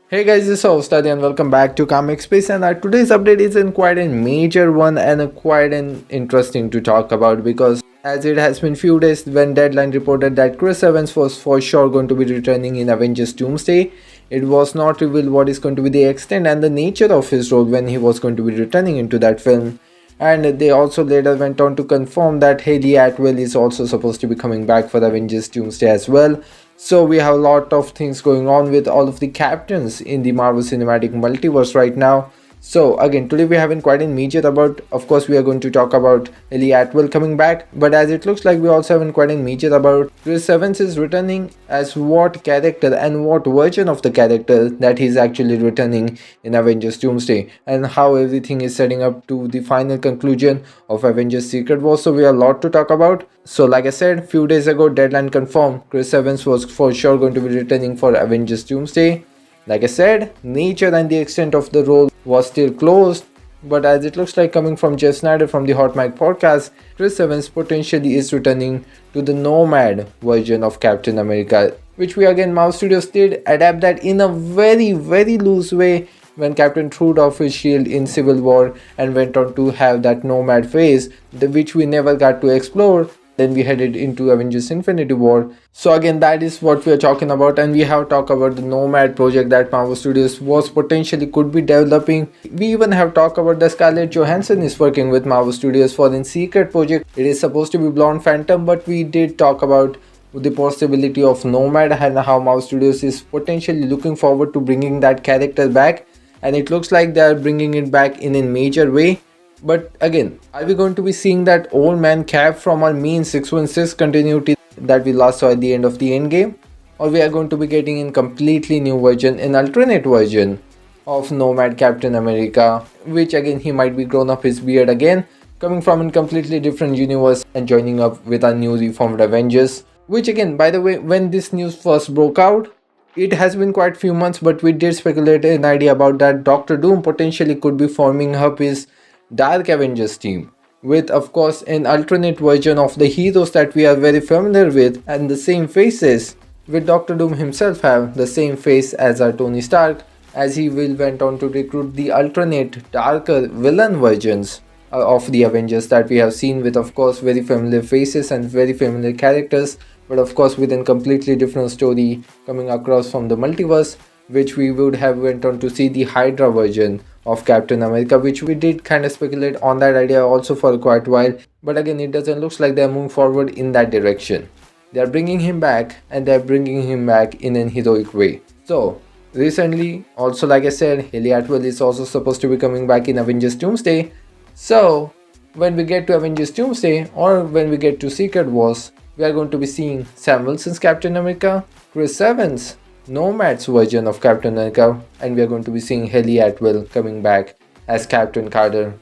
Hey guys, this is Study and welcome back to Comic Space, and today's update is in quite a major one and quite an interesting to talk about because as it has been few days when Deadline reported that Chris Evans was for sure going to be returning in Avengers Doomsday. It was not revealed what is going to be the extent and the nature of his role when he was going to be returning into that film. And they also later went on to confirm that Haley Atwell is also supposed to be coming back for Avengers Doomsday as well. So we have a lot of things going on with all of the captains in the Marvel Cinematic Multiverse right now. So again, today we haven't quite a major about, of course we are going to talk about Haley Atwell coming back, but as it looks like we also haven't quite a major about Chris Evans is returning as what character and what version of the character that he's actually returning in Avengers Doomsday, and how everything is setting up to the final conclusion of Avengers Secret Wars. So we have a lot to talk about. So like I said, few days ago Deadline confirmed Chris Evans was for sure going to be returning for Avengers Doomsday. Like I said, nature and the extent of the role was still closed, but as it looks like coming from Jeff Snyder from the Hot Mic podcast, Chris Evans potentially is returning to the Nomad version of Captain America, which we again Marvel Studios did adapt that in a very loose way when Captain threw off his shield in Civil War and went on to have that Nomad phase, which we never got to explore. Then we headed into Avengers Infinity War. So again, that is what we are talking about, and we have talked about the Nomad project that Marvel Studios was potentially could be developing. We even have talked about the Scarlett Johansson is working with Marvel Studios for the Secret project. It is supposed to be Blonde Phantom, but we did talk about the possibility of Nomad and how Marvel Studios is potentially looking forward to bringing that character back, and it looks like they are bringing it back in a major way. But again, are we going to be seeing that old man Cap from our main 616 continuity that we last saw at the end of the Endgame? Or we are going to be getting in completely new version, an alternate version of Nomad Captain America, which again he might be grown up his beard again, coming from a completely different universe and joining up with our new reformed Avengers. Which again, by the way, when this news first broke out, it has been quite few months, but we did speculate an idea about that Doctor Doom potentially could be forming up his Dark Avengers team, with of course an alternate version of the heroes that we are very familiar with and the same faces, with Doctor Doom himself have the same face as our Tony Stark, as he will went on to recruit the alternate darker villain versions of the Avengers that we have seen, with of course very familiar faces and very familiar characters, but of course with a completely different story coming across from the multiverse, which we would have went on to see the Hydra version of Captain America, which we did kind of speculate on that idea also for quite a while, but again it doesn't look like they're moving forward in that direction. They're bringing him back, and they're bringing him back in an heroic way. So recently also, like I said, Haley Atwell is also supposed to be coming back in Avengers Doomsday. So when we get to Avengers Doomsday, or when we get to Secret Wars, we are going to be seeing Sam Wilson's Captain America, Chris Evans Nomad's version of Captain America, and we are going to be seeing Haley Atwell coming back as Captain Carter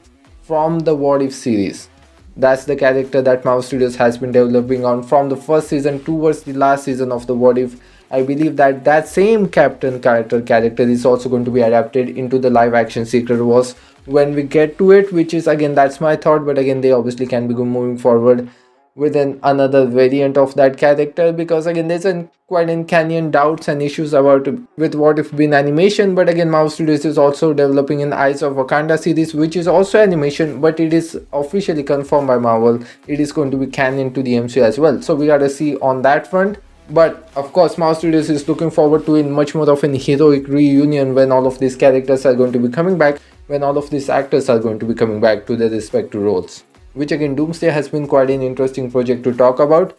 from the What If series. That's the character that Marvel Studios has been developing on from the first season towards the last season of the What If. I believe that that same Captain Carter character is also going to be adapted into the live action Secret Wars when we get to it, which is again, that's my thought, but again they obviously can be moving forward with another variant of that character, because again there's quite a canyon doubts and issues about with What If being animation. But again Marvel Studios is also developing an Eyes of Wakanda series, which is also animation, but it is officially confirmed by Marvel it is going to be canon to the MCU as well. So we gotta see on that front. But of course Marvel Studios is looking forward to in much more of an heroic reunion when all of these characters are going to be coming back, when all of these actors are going to be coming back to their respective roles. Which again, Doomsday has been quite an interesting project to talk about,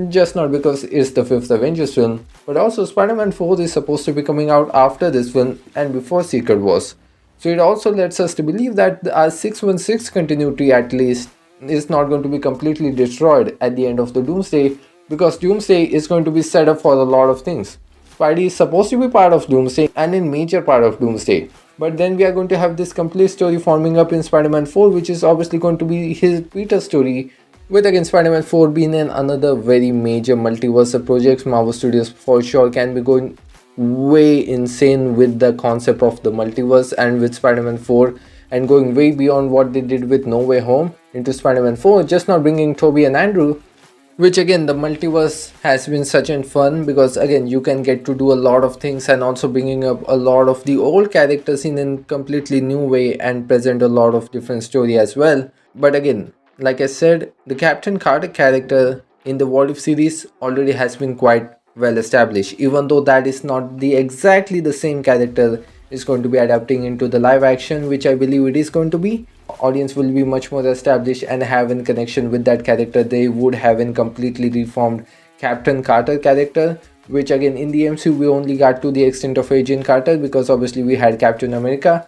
just not because it's the 5th Avengers film, but also Spider-Man 4 is supposed to be coming out after this film and before Secret Wars. So it also lets us to believe that our 616 continuity at least is not going to be completely destroyed at the end of the Doomsday, because Doomsday is going to be set up for a lot of things. Spidey is supposed to be part of Doomsday and a major part of Doomsday. But then we are going to have this complete story forming up in Spider-Man 4, which is obviously going to be his Peter's story, with again Spider-Man 4 being another very major multiverse of projects. Marvel Studios for sure can be going way insane with the concept of the multiverse and with Spider-Man 4, and going way beyond what they did with No Way Home into Spider-Man 4, just not bringing Tobey and Andrew, which again, the multiverse has been such a fun, because again you can get to do a lot of things and also bringing up a lot of the old characters in a completely new way and present a lot of different story as well. But again, like I said, the Captain Carter character in the What If series already has been quite well established, even though that is not the exactly the same character is going to be adapting into the live action, which I believe it is going to be. Audience will be much more established and have in connection with that character. They would have a completely reformed Captain Carter character, which again in the MCU we only got to the extent of Agent Carter, because obviously we had Captain America.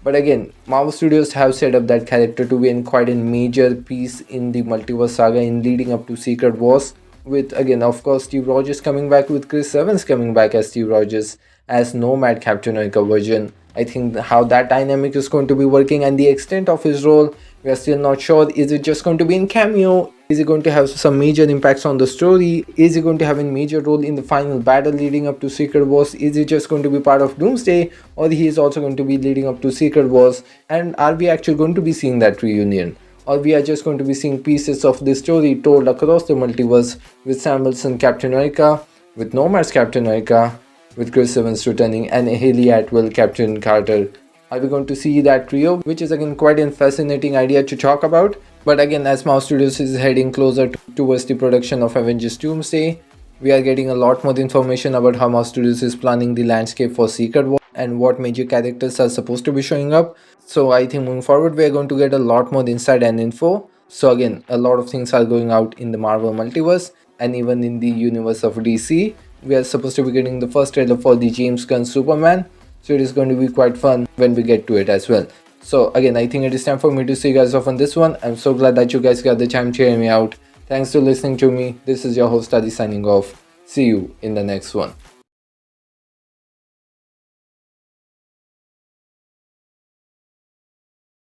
But again, Marvel Studios have set up that character to be in quite a major piece in the multiverse saga in leading up to Secret Wars, with again of course Steve Rogers coming back, with Chris Evans coming back as Steve Rogers as Nomad Captain America version. I think how that dynamic is going to be working and the extent of his role, we are still not sure. Is it just going to be in cameo? Is it going to have some major impacts on the story? Is it going to have a major role in the final battle leading up to Secret Wars? Is it just going to be part of Doomsday, or he is also going to be leading up to Secret Wars? And are we actually going to be seeing that reunion, or we are just going to be seeing pieces of this story told across the multiverse, with Sam Wilson Captain America, with Nomad's Captain America, with Chris Evans returning, and Haley Atwell Captain Carter? Are we going to see that trio, which is again quite a fascinating idea to talk about. But again, as Marvel Studios is heading closer towards the production of Avengers Doomsday, we are getting a lot more information about how Marvel Studios is planning the landscape for Secret War and what major characters are supposed to be showing up. So I think moving forward we are going to get a lot more insight and info. So again, a lot of things are going out in the Marvel multiverse, and even in the universe of DC. We are supposed to be getting the first trailer for the James Gunn Superman, so it is going to be quite fun when we get to it as well. So again, I think it is time for me to see you guys off on this one. I'm so glad that you guys got the time to hear me out. Thanks for listening to me. This is your host Adi signing off. See you in the next one.